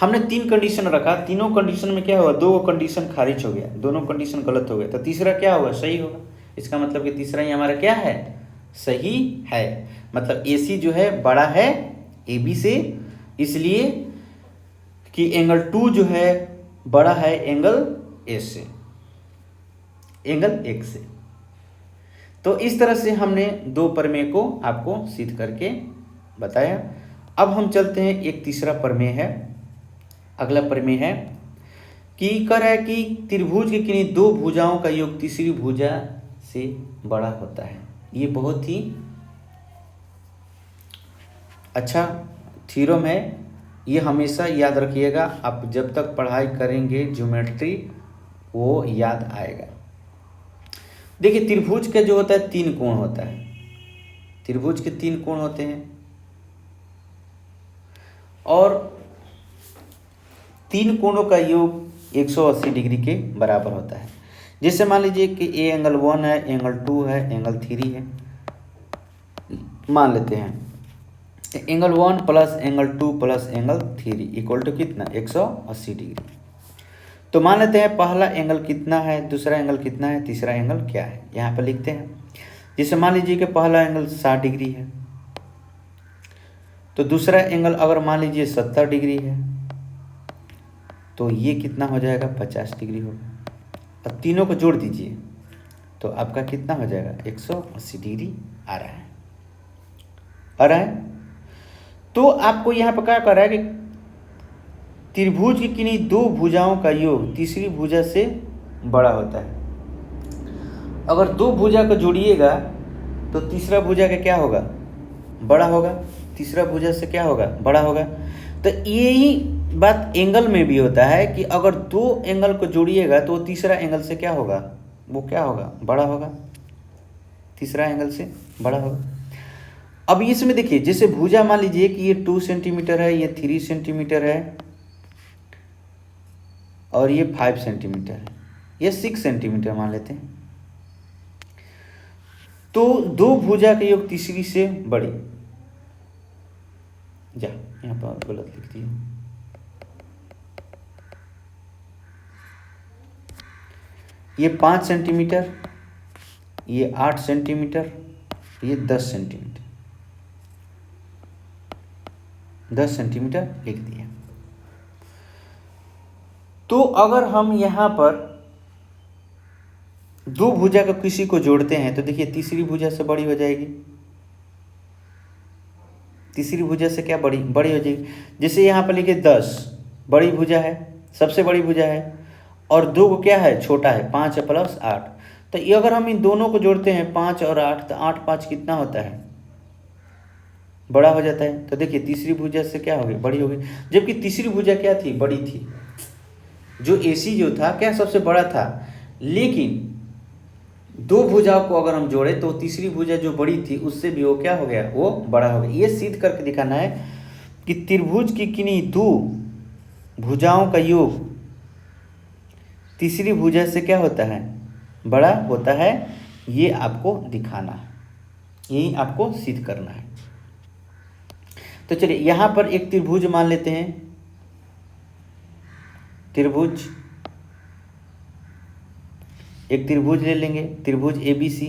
Speaker 1: हमने 3 कंडीशन रखा, तीनों कंडीशन में क्या हुआ, 2 कंडीशन खारिज हो गया, दोनों कंडीशन गलत हो गए, तो तीसरा क्या होगा, सही होगा। इसका मतलब कि तीसरा ही हमारा क्या है, सही है। मतलब AC जो है बड़ा है AB से, इसलिए कि एंगल 2 जो है बड़ा है एंगल A से, एंगल 1 से। तो इस तरह से हमने 2 प्रमेय को आपको सिद्ध करके बताया। अब हम चलते हैं, एक तीसरा प्रमेय है, अगला प्रमेय है कि कह रहा है कि त्रिभुज के किन्हीं 2 भुजाओं का योग तीसरी भुजा से बड़ा होता है। ये बहुत ही अच्छा थ्योरम है, ये हमेशा याद रखिएगा। आप जब तक पढ़ाई करेंगे ज्योमेट्री वो याद आएगा। देखिए त्रिभुज का जो होता है 3 कोण होता है, त्रिभुज के 3 कोण होते हैं और 3 कोणों का योग 180 डिग्री के बराबर होता है। जैसे मान लीजिए कि ए एंगल 1 है, एंगल 2 है, एंगल 3 है, मान लेते हैं angle 1 plus angle 2 plus angle 3 equal to कितना, 180 डिग्री। तो मान लेते हैं पहला एंगल कितना है, दूसरा एंगल कितना है, तीसरा एंगल क्या है, यहाँ पर लिखते हैं। जैसे मान लीजिए कि पहला एंगल 60 डिग्री है, तो दूसरा एंगल अगर मान लीजिए 70 डिग्री है, तो ये कितना हो जाएगा, 50 डिग्री होगा। अब तीनों को जोड़ दीजिए तो आपका कितना हो जाएगा, 180 डिग्री आ रहा है। तो आपको यहाँ पर क्या कर रहा है कि त्रिभुज की किन्हीं 2 भुजाओं का योग तीसरी भुजा से बड़ा होता है। अगर 2 भुजा को जोड़िएगा तो तीसरा भुजा का क्या होगा, बड़ा होगा, तीसरा भुजा से क्या होगा, बड़ा होगा। तो यही बात एंगल में भी होता है कि अगर दो एंगल को जोड़िएगा तो तीसरा एंगल से क्या होगा, वो क्या होगा, बड़ा होगा, तीसरा एंगल से बड़ा होगा। अब इसमें देखिए, जैसे भुजा मान लीजिए कि ये 2 सेंटीमीटर है, ये 3 सेंटीमीटर है और ये 5 सेंटीमीटर है, ये 6 सेंटीमीटर मान लेते हैं। तो दो भुजा का योग तीसरी से बड़ी, जा यहाँ पर गलत लिख दिया, ये 5 सेंटीमीटर, ये 8 सेंटीमीटर, ये 10 सेंटीमीटर, 10 सेंटीमीटर लिख दिया। तो अगर हम यहाँ पर दो भुजा का किसी को जोड़ते हैं तो देखिए तीसरी भुजा से बड़ी हो जाएगी, तीसरी भुजा से क्या बड़ी हो जाएगी। जैसे यहाँ पर लिखे 10 बड़ी भुजा है, सबसे बड़ी भुजा है, और दो को क्या है, छोटा है, 5 प्लस 8। तो ये अगर हम इन दोनों को जोड़ते हैं 5 और 8, तो 8 5 कितना होता है, बड़ा हो जाता है। तो देखिए तीसरी भुजा से क्या हो गई, बड़ी हो गई, जबकि तीसरी भुजा क्या थी, बड़ी थी। जो AC जो था क्या सबसे बड़ा था, लेकिन दो भुजाओं को अगर हम जोड़े तो तीसरी भुजा जो बड़ी थी उससे भी वो क्या हो गया, वो बड़ा हो गया। ये सिद्ध करके दिखाना है कि त्रिभुज की किन्हीं दो भुजाओं का योग तीसरी भुजा से क्या होता है, बड़ा होता है। ये आपको दिखाना है, यही आपको सिद्ध करना है। तो चलिए यहाँ पर एक त्रिभुज मान लेते हैं, त्रिभुज, एक त्रिभुज ले लेंगे, त्रिभुज ABC।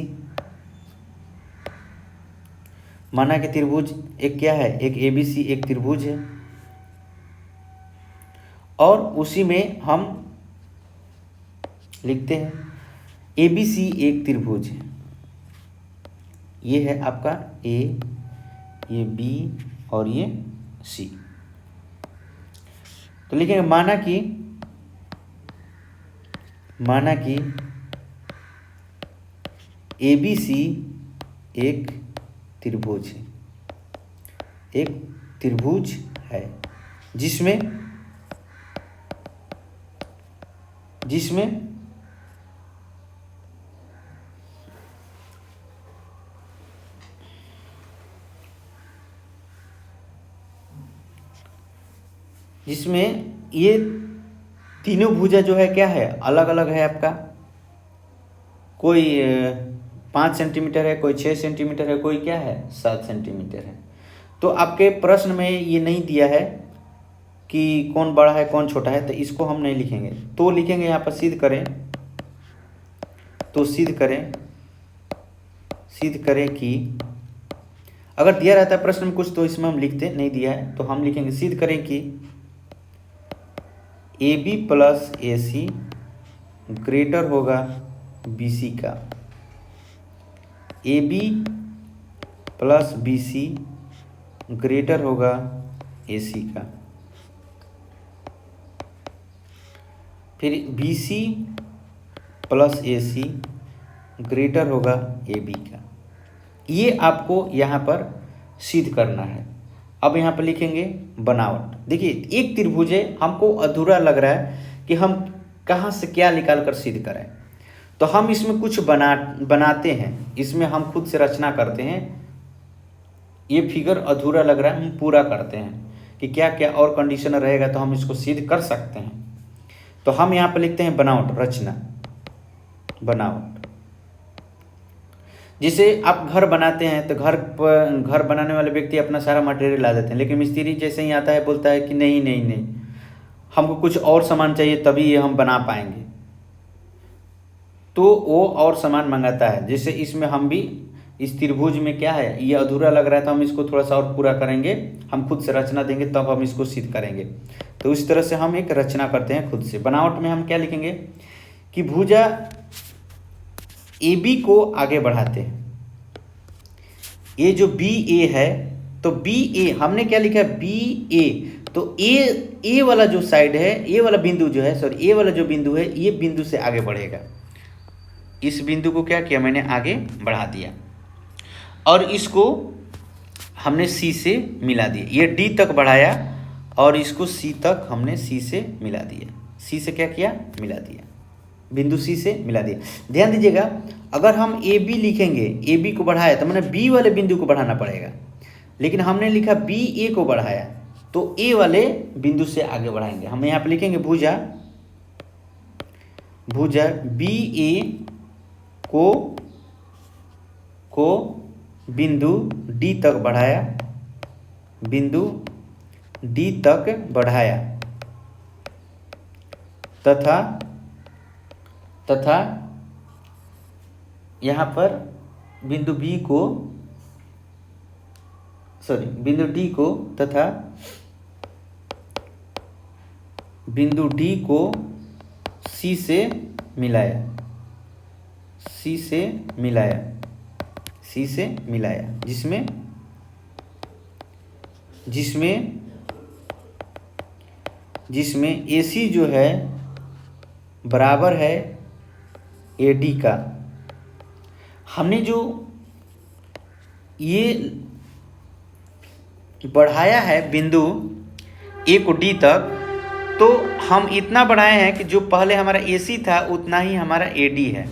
Speaker 1: माना कि त्रिभुज एक क्या है, एक ABC एक त्रिभुज है, और उसी में हम लिखते हैं ABC एक त्रिभुज है। ये है आपका A, ये B और ये C। तो लिखेंगे माना कि ABC एक त्रिभुज है, एक त्रिभुज है जिसमें ये तीनों भुजा जो है क्या है, अलग अलग है आपका। कोई 5 सेंटीमीटर है, कोई 6 सेंटीमीटर है, कोई क्या है 7 सेंटीमीटर है। तो आपके प्रश्न में ये नहीं दिया है कि कौन बड़ा है कौन छोटा है, तो इसको हम नहीं लिखेंगे। तो लिखेंगे यहाँ पर सिद्ध करें, तो सिद्ध करें कि अगर दिया रहता है प्रश्न में कुछ तो इसमें हम लिखते, नहीं दिया है तो हम लिखेंगे सिद्ध करें कि AB प्लस AC ग्रेटर होगा BC का, AB प्लस BC ग्रेटर होगा AC का, फिर BC प्लस AC ग्रेटर होगा AB का। ये आपको यहाँ पर सिद्ध करना है। अब यहाँ पर लिखेंगे बनावट। देखिए एक त्रिभुज है, हमको अधूरा लग रहा है कि हम कहाँ से क्या निकाल कर सिद्ध करें, तो हम इसमें कुछ बनाते हैं, इसमें हम खुद से रचना करते हैं। ये फिगर अधूरा लग रहा है, हम पूरा करते हैं कि क्या क्या और कंडीशन रहेगा तो हम इसको सिद्ध कर सकते हैं। तो हम यहाँ पर लिखते हैं बनावट, रचना, बनावट। जैसे आप घर बनाते हैं तो घर बनाने वाले व्यक्ति अपना सारा मटेरियल ला देते हैं, लेकिन मिस्त्री जैसे ही आता है बोलता है कि नहीं हमको कुछ और सामान चाहिए तभी ये हम बना पाएंगे, तो वो और सामान मंगाता है। जैसे इसमें हम भी इस त्रिभुज में क्या है, ये अधूरा लग रहा है तो हम इसको थोड़ा सा और पूरा करेंगे, हम खुद से रचना देंगे तब हम इसको सिद्ध करेंगे। तो इस तरह से हम एक रचना करते हैं खुद से। बनावट में हम क्या लिखेंगे कि भुजा AB को आगे बढ़ाते हैं। ये जो BA है तो BA हमने क्या लिखा है, BA, तो A वाला जो साइड है, A वाला बिंदु जो है, सॉरी A वाला जो बिंदु है, ये बिंदु से आगे बढ़ेगा। इस बिंदु को क्या किया मैंने, आगे बढ़ा दिया। और इसको हमने सी से मिला दिया, ये डी तक बढ़ाया और इसको सी तक हमने सी से मिला दिया, सी से क्या किया, मिला दिया, बिंदु सी से मिला दिया। ध्यान दीजिएगा, अगर हम ए बी लिखेंगे, ए बी को बढ़ाया तो मैंने बी वाले बिंदु को बढ़ाना पड़ेगा, लेकिन हमने लिखा बी ए को बढ़ाया तो ए वाले बिंदु से आगे बढ़ाएंगे। हम यहाँ पे लिखेंगे भुजा, भुजा बी ए को बिंदु डी तक बढ़ाया, बिंदु डी तक बढ़ाया तथा यहाँ पर बिंदु बी को बिंदु डी को तथा बिंदु डी को सी से मिलाया, सी से मिलाया, सी से मिलाया, जिसमें AC जो है बराबर है AD का। हमने जो ये बढ़ाया है बिंदु A को D तक, तो हम इतना बढ़ाए हैं कि जो पहले हमारा AC था उतना ही हमारा AD है।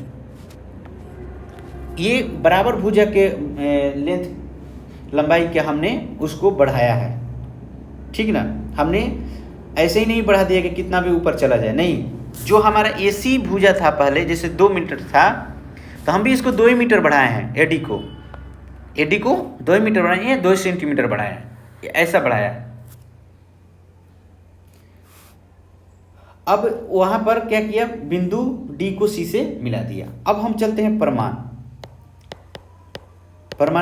Speaker 1: ये बराबर भुजा के लेंथ लंबाई के हमने उसको बढ़ाया है, ठीक ना। हमने ऐसे ही नहीं बढ़ा दिया कि कितना भी ऊपर चला जाए, नहीं। जो हमारा AC भुजा था पहले, जैसे 2 मीटर था, तो हम भी इसको 2 मीटर बढ़ाए हैं। AD को 2 मीटर बढ़ाए हैं, 2 सेंटीमीटर बढ़ाए हैं, ऐसा बढ़ाया। अब वहां पर क्या किया, बिंदु D को C से मिला दिया। अब हम चलते हैं प्रमाण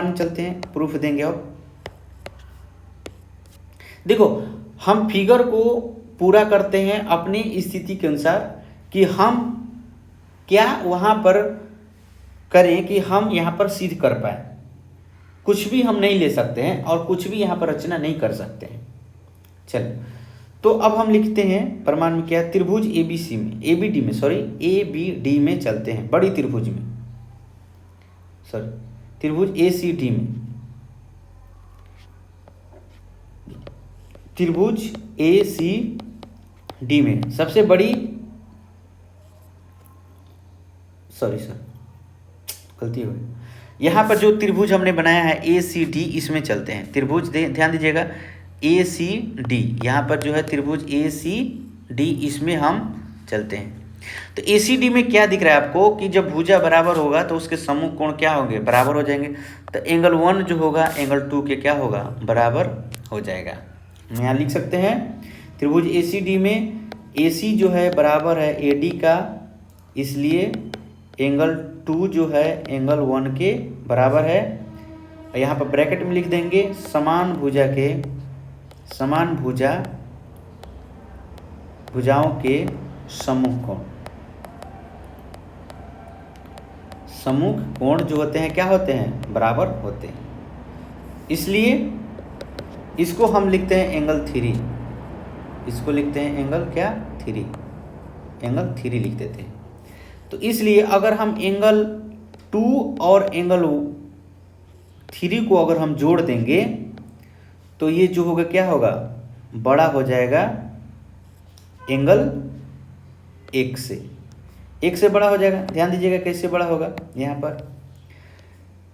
Speaker 1: में चलते हैं, प्रूफ देंगे। अब देखो, हम फिगर को पूरा करते हैं अपनी स्थिति के अनुसार कि हम क्या वहां पर करें कि हम यहां पर सिद्ध कर पाए। कुछ भी हम नहीं ले सकते हैं और कुछ भी यहां पर रचना नहीं कर सकते हैं। चलो, तो अब हम लिखते हैं प्रमाण में क्या, त्रिभुज ABD में चलते हैं, बड़ी त्रिभुज में, त्रिभुज ACD में, त्रिभुज ACD में सबसे बड़ी, गलती हो गई। यहाँ पर जो त्रिभुज हमने बनाया है ACD, इसमें चलते हैं। त्रिभुज ध्यान दीजिएगा ACD, यहाँ पर जो है त्रिभुज ACD, इसमें हम चलते हैं। तो ACD में क्या दिख रहा है आपको कि जब भुजा बराबर होगा तो उसके सम्मुख कोण क्या होंगे, बराबर हो जाएंगे। तो एंगल 1 जो होगा एंगल 2 के क्या होगा, बराबर हो जाएगा। हम यहाँ लिख सकते हैं त्रिभुज ACD में AC जो है बराबर है AD का, इसलिए एंगल 2 जो है एंगल 1 के बराबर है। यहाँ पर ब्रैकेट में लिख देंगे समान भुजाओं के सम्मुख कोण जो होते हैं क्या होते हैं, बराबर होते हैं। इसलिए इसको हम लिखते हैं एंगल 3, इसको लिखते हैं एंगल क्या, 3, एंगल 3 लिख देते हैं। तो इसलिए अगर हम एंगल 2 और एंगल 3 को अगर हम जोड़ देंगे तो ये जो होगा क्या होगा, बड़ा हो जाएगा एंगल 1 से बड़ा हो जाएगा। ध्यान दीजिएगा कैसे बड़ा होगा, यहाँ पर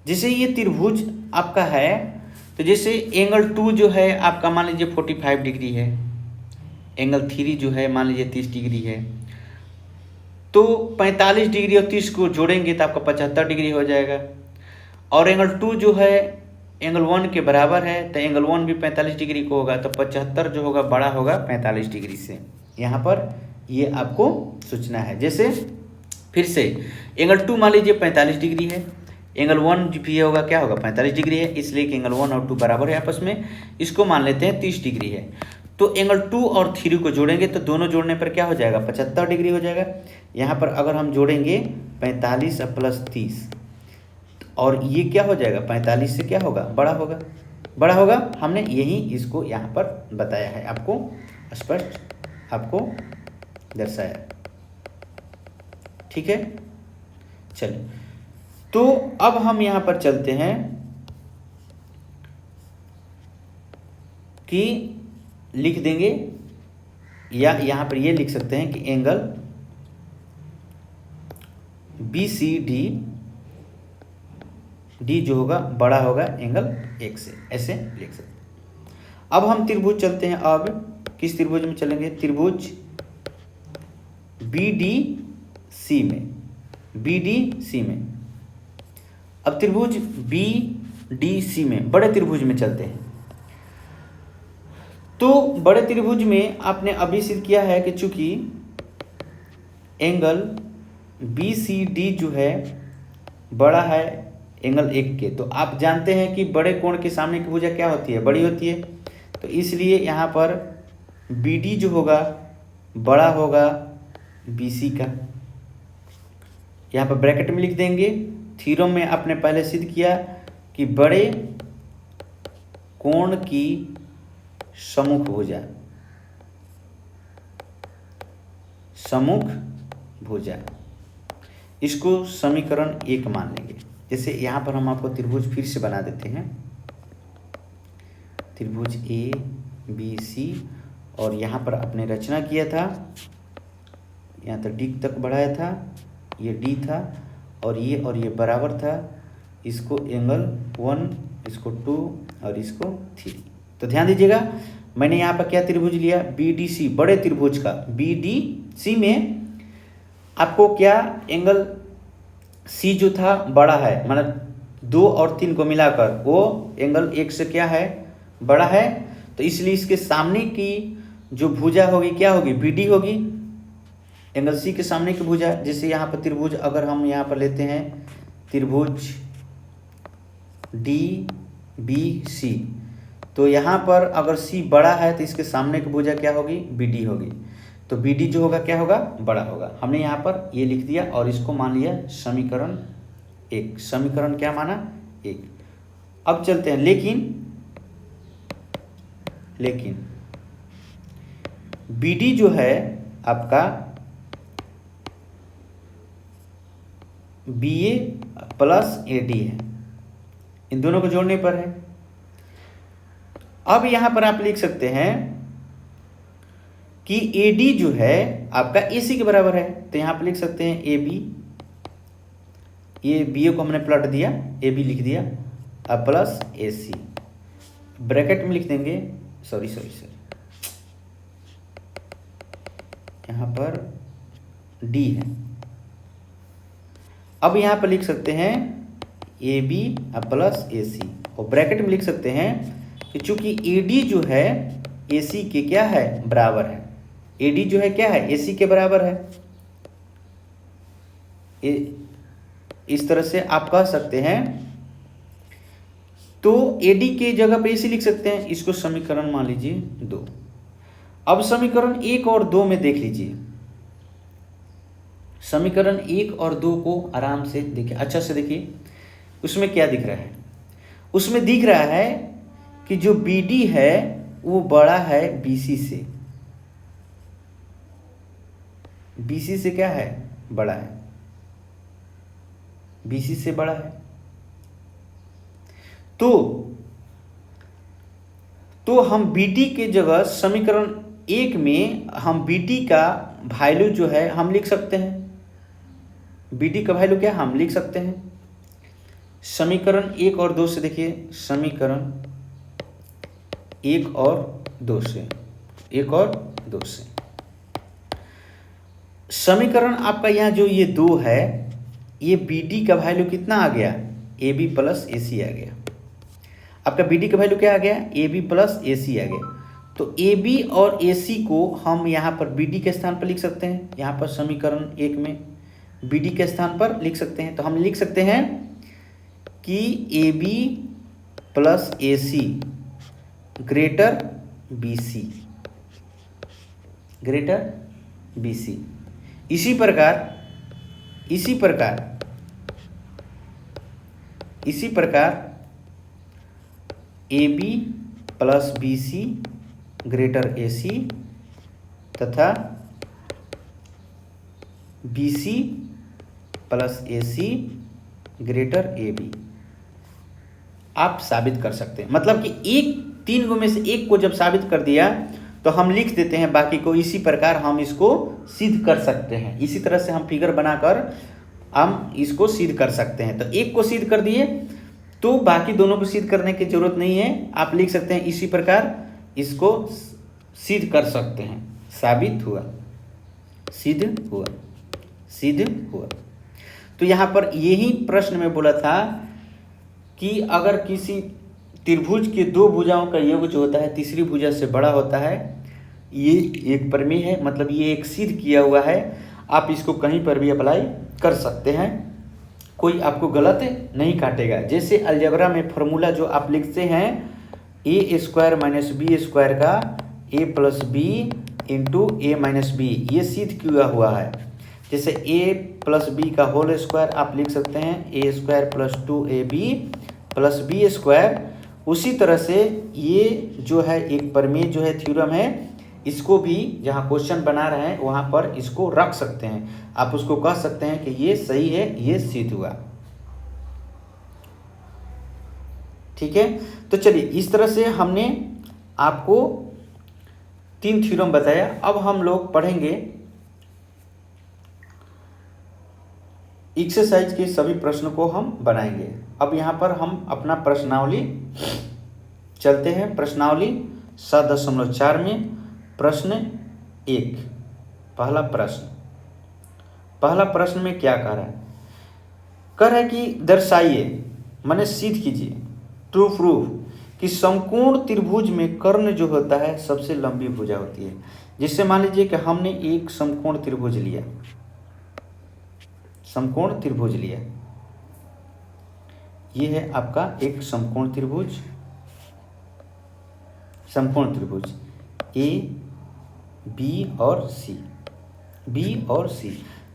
Speaker 1: जैसे ये त्रिभुज आपका है, तो जैसे एंगल 2 जो है आपका मान लीजिए 45 डिग्री है, एंगल 3 जो है मान लीजिए 30 डिग्री है, तो 45 डिग्री और 30 को जोड़ेंगे तो आपका 75 डिग्री हो जाएगा। और एंगल 2 जो है एंगल 1 के बराबर है, तो एंगल 1 भी 45 डिग्री को होगा, तो 75 जो होगा बड़ा होगा 45 डिग्री से। यहाँ पर ये आपको सोचना है। जैसे फिर से एंगल 2 मान लीजिए 45 डिग्री है, एंगल 1 भी होगा क्या होगा, 45 डिग्री है, इसलिए कि एंगल 1 और 2 बराबर है आपस में। इसको मान लेते हैं 30 डिग्री है, तो एंगल 2 और 3 को जोड़ेंगे तो दोनों जोड़ने पर क्या हो जाएगा, 75 डिग्री हो जाएगा। यहाँ पर अगर हम जोड़ेंगे 45 प्लस 30, और ये क्या हो जाएगा, 45 से क्या होगा, बड़ा होगा। हमने यही इसको यहाँ पर बताया है, आपको स्पष्ट आपको दर्शाया, ठीक है। चलिए, तो अब हम यहाँ पर चलते हैं कि लिख देंगे, या यहाँ पर ये लिख सकते हैं कि एंगल BCD, डी जो होगा बड़ा होगा एंगल 1 से, ऐसे लिख सकते हैं। अब हम त्रिभुज चलते हैं। अब किस त्रिभुज में चलेंगे? त्रिभुज BDC में, BDC में। अब त्रिभुज BDC में, बड़े त्रिभुज में चलते हैं। तो बड़े त्रिभुज में आपने अभी सिद्ध किया है कि चूंकि एंगल BCD जो है बड़ा है एंगल 1 के, तो आप जानते हैं कि बड़े कोण के सामने की भुजा क्या होती है? बड़ी होती है। तो इसलिए यहाँ पर BD जो होगा बड़ा होगा BC का। यहाँ पर ब्रैकेट में लिख देंगे। थ्योरम में आपने पहले सिद्ध किया कि बड़े कोण की सम्मुख भुजा, सम्मुख भुजा, इसको समीकरण 1 मान लेंगे। जैसे यहाँ पर हम आपको त्रिभुज फिर से बना देते हैं। त्रिभुज ABC, और यहाँ पर आपने रचना किया था, यहाँ तक D तक बढ़ाया था, ये D था, और ये बराबर था। इसको एंगल 1, इसको 2 और इसको 3। तो ध्यान दीजिएगा, मैंने यहाँ पर क्या त्रिभुज लिया? BDC, बड़े त्रिभुज का BDC में आपको क्या एंगल C जो था बड़ा है, मतलब 2 और 3 को मिलाकर वो एंगल 1 से क्या है? बड़ा है। तो इसलिए इसके सामने की जो भुजा होगी क्या होगी? BD होगी, एंगल C के सामने की भुजा। जैसे यहाँ पर त्रिभुज, अगर हम यहाँ पर लेते हैं त्रिभुज DBC, तो यहाँ पर अगर C बड़ा है तो इसके सामने की भुजा क्या होगी? BD होगी। तो BD जो होगा क्या होगा? बड़ा होगा। हमने यहाँ पर ये लिख दिया और इसको मान लिया समीकरण 1। समीकरण क्या माना? 1। अब चलते हैं, लेकिन BD जो है आपका BA प्लस AD है, इन दोनों को जोड़ने पर है। अब यहां पर आप लिख सकते हैं कि AD जो है आपका AC के बराबर है। तो यहां पर लिख सकते हैं AB, ये BA को हमने प्लॉट दिया, AB लिख दिया, अब प्लस AC, ब्रैकेट में लिख देंगे, सॉरी यहां पर D है। अब यहां पर लिख सकते हैं AB प्लस AC, और ब्रैकेट में लिख सकते हैं कि चूंकि AD जो है AC के क्या है? बराबर है। AD जो है क्या है? AC के बराबर है। इस तरह से आप कह सकते हैं। तो AD के जगह पे AC लिख सकते हैं। इसको समीकरण मान लीजिए 2। अब समीकरण 1 और 2 में देख लीजिए, समीकरण 1 और 2 को आराम से देखिए, अच्छा से देखिए, उसमें क्या दिख रहा है? उसमें दिख रहा है कि जो BD है वो बड़ा है BC से। BC से क्या है? बड़ा है, BC से बड़ा है। तो हम BD के जगह समीकरण 1 में हम BD का वैल्यू जो है हम लिख सकते हैं। BD का वैल्यू क्या हम लिख सकते हैं? समीकरण 1 और 2 से देखिए, समीकरण 1 और 2 से, 1 और 2 से समीकरण आपका यहाँ जो ये 2 है, ये BD का वैल्यू कितना आ गया? AB प्लस AC आ गया। आपका BD का वैल्यू क्या आ गया? AB प्लस AC आ गया। तो AB और AC को हम यहाँ पर BD के स्थान पर लिख सकते हैं। यहाँ पर समीकरण 1 में BD के स्थान पर लिख सकते हैं। तो हम लिख सकते हैं कि AB plus AC greater BC, greater BC। इसी प्रकार AB plus BC greater AC तथा BC plus AC greater AB। आप साबित कर सकते हैं। मतलब कि एक 3 में से एक को जब साबित कर दिया तो हम लिख देते हैं बाकी को। इसी प्रकार हम इसको सिद्ध कर सकते हैं। इसी तरह से हम फिगर बनाकर हम इसको सिद्ध कर सकते हैं। तो एक को सिद्ध कर दिए तो बाकी दोनों को सिद्ध करने की जरूरत नहीं है। आप लिख सकते हैं इसी प्रकार इसको सिद्ध कर सकते हैं। साबित हुआ, सिद्ध हुआ, सिद्ध हुआ। तो यहाँ पर यही प्रश्न में बोला था कि अगर किसी त्रिभुज के 2 भुजाओं का योग जो होता है तीसरी भुजा से बड़ा होता है, ये एक प्रमेय है। मतलब ये एक सिद्ध किया हुआ है। आप इसको कहीं पर भी अप्लाई कर सकते हैं, कोई आपको गलत नहीं काटेगा। जैसे अलजेब्रा में फॉर्मूला जो आप लिखते हैं a² - b² का a+b × a-b, ये सिद्ध किया हुआ है। जैसे a+b का होल स्क्वायर आप लिख सकते हैं a² + 2ab + b²। उसी तरह से ये जो है एक प्रमेय जो है थ्योरम है, इसको भी जहाँ क्वेश्चन बना रहे हैं वहाँ पर इसको रख सकते हैं। आप उसको कह सकते हैं कि ये सही है, ये सिद्ध हुआ। ठीक है, तो चलिए इस तरह से हमने आपको 3 थ्योरम बताया। अब हम लोग पढ़ेंगे एक्सरसाइज के सभी प्रश्नों को हम बनाएंगे। अब यहाँ पर हम अपना प्रश्नावली चलते हैं। प्रश्नावली 7.4 में प्रश्न 1, पहला प्रश्न में क्या कह रहा है? कह रहा है कि दर्शाइए, माने सिद्ध कीजिए, टू प्रूफ कि समकोण त्रिभुज में कर्ण जो होता है सबसे लंबी भुजा होती है। जिससे मान लीजिए कि हमने एक समकोण त्रिभुज लिया, समकोण त्रिभुज लिया, ये है आपका एक समकोण त्रिभुज, समकोण त्रिभुज ए बी और सी, बी और सी।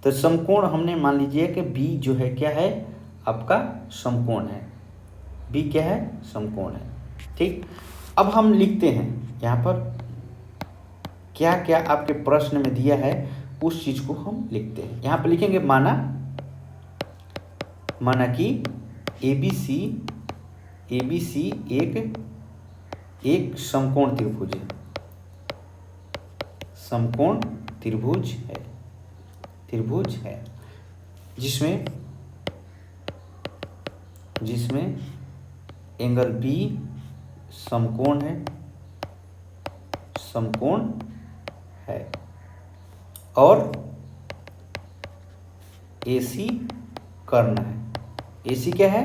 Speaker 1: तो समकोण हमने मान लीजिए कि बी जो है क्या है आपका समकोण है, बी क्या है समकोण है। ठीक, अब हम लिखते हैं यहाँ पर क्या क्या आपके प्रश्न में दिया है उस चीज को हम लिखते हैं। यहाँ पर लिखेंगे माना कि ABC एक समकोण त्रिभुज है, समकोण त्रिभुज है जिसमें एंगल B समकोण है और AC कर्ण है। AC क्या है?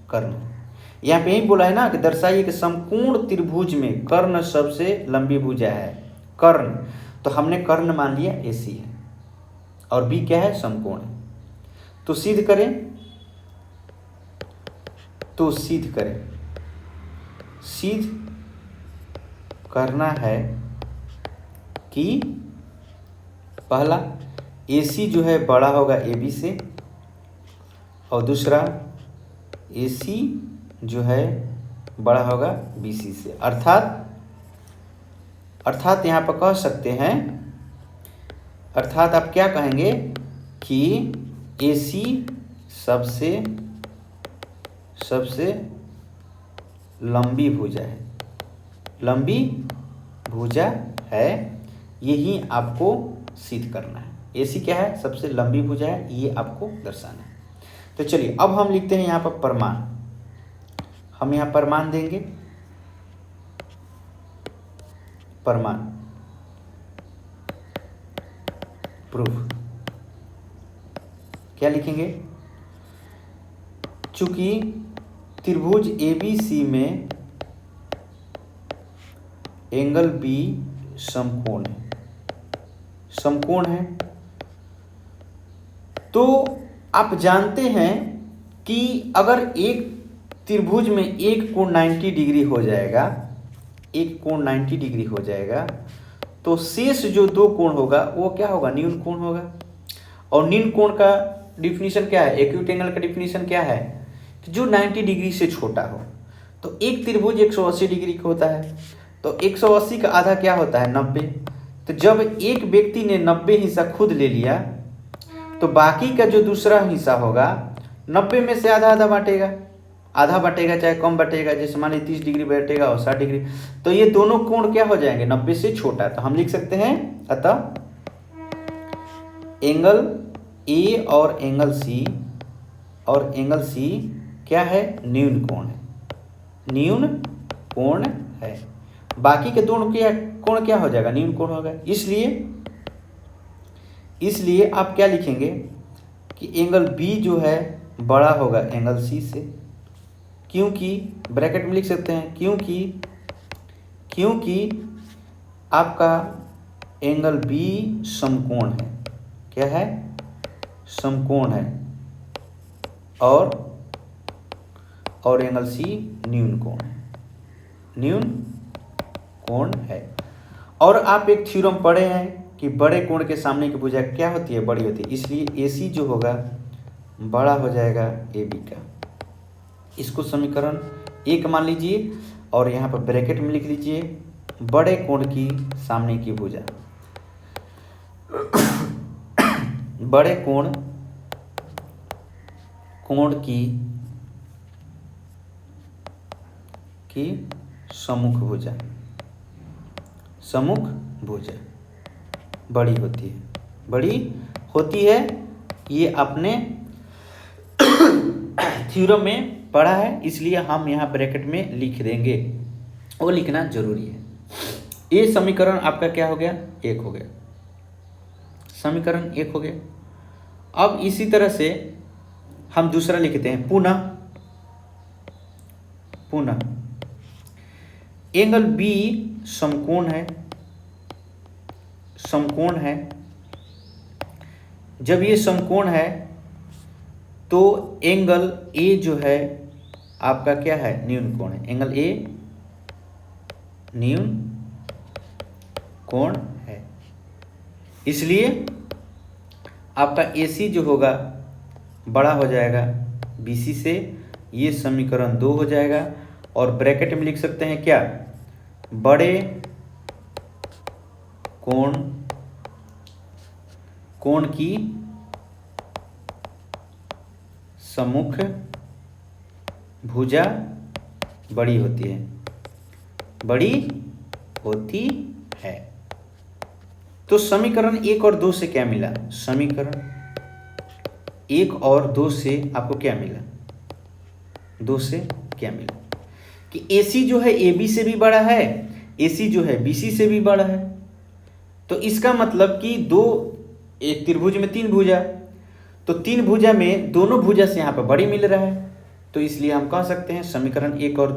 Speaker 1: कर्ण। यहाँ पे ही बोला है ना कि दर्शाइए कि समकोण त्रिभुज में कर्ण सबसे लंबी भुजा है, कर्ण। तो हमने कर्ण मान लिया AC है और B क्या है? समकोण है। तो सिद्ध करें, सिद्ध करना है कि पहला AC जो है बड़ा होगा AB से और दूसरा AC जो है बड़ा होगा BC से। अर्थात यहाँ पर कह सकते हैं, अर्थात आप क्या कहेंगे कि AC सबसे लंबी भुजा है, यही आपको सिद्ध करना है। AC क्या है? सबसे लंबी भुजा है, ये आपको दर्शाना है। तो चलिए अब हम लिखते हैं यहाँ पर प्रमाण। हम यहाँ प्रमाण देंगे, प्रमाण प्रूफ क्या लिखेंगे? चूंकि त्रिभुज ABC में एंगल B समकोण है, तो आप जानते हैं कि अगर एक त्रिभुज में एक कोण 90 डिग्री हो जाएगा, एक कोण 90 डिग्री हो जाएगा, तो शेष जो 2 कोण होगा वो क्या होगा? न्यून कोण होगा। और न्यून कोण का डिफिनीशन क्या है? एक्यूट एंगल का डिफिनीशन क्या है? कि जो 90 डिग्री से छोटा हो। तो एक त्रिभुज 180 डिग्री का होता है, तो 180 का आधा क्या होता है? 90। तो जब एक व्यक्ति ने 90 हिस्सा खुद ले लिया तो बाकी का जो दूसरा हिस्सा होगा 90 में से आधा आधा बांटेगा। आधा बटेगा चाहे कम बटेगा, जैसे मान लीजिए 30 डिग्री बटेगा और 60 डिग्री, तो ये दोनों कोण क्या हो जाएंगे, 90 से छोटा। तो हम लिख सकते हैं अतः एंगल ए और एंगल सी क्या है, न्यून कोण है, न्यून कोण है। बाकी के दोनों के कोण क्या हो जाएगा, न्यून कोण होगा। इसलिए आप क्या लिखेंगे कि एंगल बी जो है बड़ा होगा एंगल सी से, क्योंकि ब्रैकेट में लिख सकते हैं क्योंकि आपका एंगल बी समकोण है, क्या है, समकोण है, और एंगल सी न्यून कोण है। और आप एक थ्योरम पढ़े हैं कि बड़े कोण के सामने की भुजा क्या होती है, बड़ी होती है, इसलिए AC जो होगा बड़ा हो जाएगा AB का। इसको समीकरण 1 मान लीजिए और यहाँ पर ब्रैकेट में लिख लीजिए बड़े कोण की सामने की भुजा, बड़े कोण की सम्मुख भुजा बड़ी होती है। ये आपने थ्योरम में पढ़ा है, इसलिए हम यहाँ ब्रैकेट में लिख देंगे, वो लिखना जरूरी है। ये समीकरण आपका क्या हो गया, 1 हो गया, समीकरण 1 हो गया। अब इसी तरह से हम दूसरा लिखते हैं, पुनः एंगल बी समकोण है। जब ये समकोण है तो एंगल ए जो है आपका क्या है, न्यून कोण है, एंगल ए न्यून कोण है। इसलिए आपका AC जो होगा बड़ा हो जाएगा BC से, ये समीकरण 2 हो जाएगा। और ब्रैकेट में लिख सकते हैं क्या, बड़े कोण की सम्मुख भुजा बड़ी होती है। तो समीकरण 1 और 2 से क्या मिला, समीकरण 1 और 2 से आपको क्या मिला, 2 से क्या मिला कि AC जो है AB से भी बड़ा है, AC जो है BC से भी बड़ा है। तो इसका मतलब कि एक त्रिभुज में 3 भुजा, तो 3 भुजा में दोनों भुजा से यहाँ पर बड़ी मिल रहा है। तो इसलिए हम कह सकते हैं समीकरण 1 और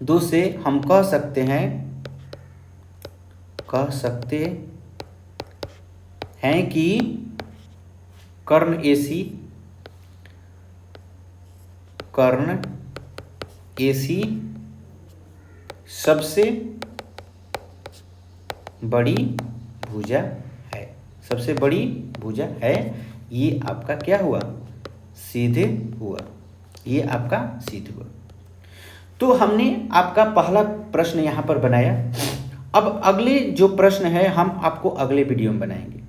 Speaker 1: 2 से हम कह सकते हैं कि कर्ण AC सबसे बड़ी भुजा है। ये आपका क्या हुआ, सिद्ध हुआ। तो हमने आपका पहला प्रश्न यहाँ पर बनाया। अब अगले जो प्रश्न है हम आपको अगले वीडियो में बनाएंगे।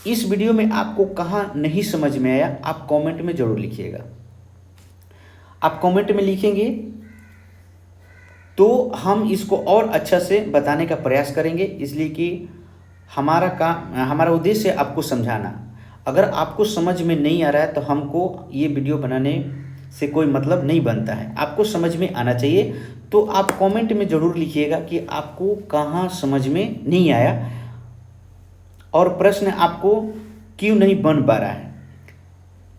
Speaker 1: इस वीडियो में आपको कहाँ नहीं समझ में आया आप कमेंट में जरूर लिखिएगा। आप कमेंट में लिखेंगे तो हम इसको और अच्छा से बताने का प्रयास करेंगे, इसलिए कि हमारा उद्देश्य है आपको समझाना। अगर आपको समझ में नहीं आ रहा है तो हमको ये वीडियो बनाने से कोई मतलब नहीं बनता है, आपको समझ में आना चाहिए। तो आप कमेंट में ज़रूर लिखिएगा कि आपको कहाँ समझ में नहीं आया और प्रश्न आपको क्यों नहीं बन पा रहा है।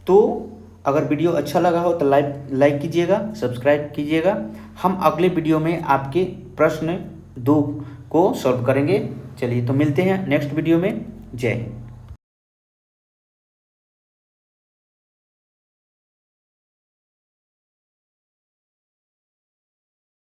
Speaker 1: तो अगर वीडियो अच्छा लगा हो तो लाइक कीजिएगा, सब्सक्राइब कीजिएगा। हम अगले वीडियो में आपके प्रश्न 2 को सॉल्व करेंगे। चलिए तो मिलते हैं नेक्स्ट वीडियो में। जय हिंद।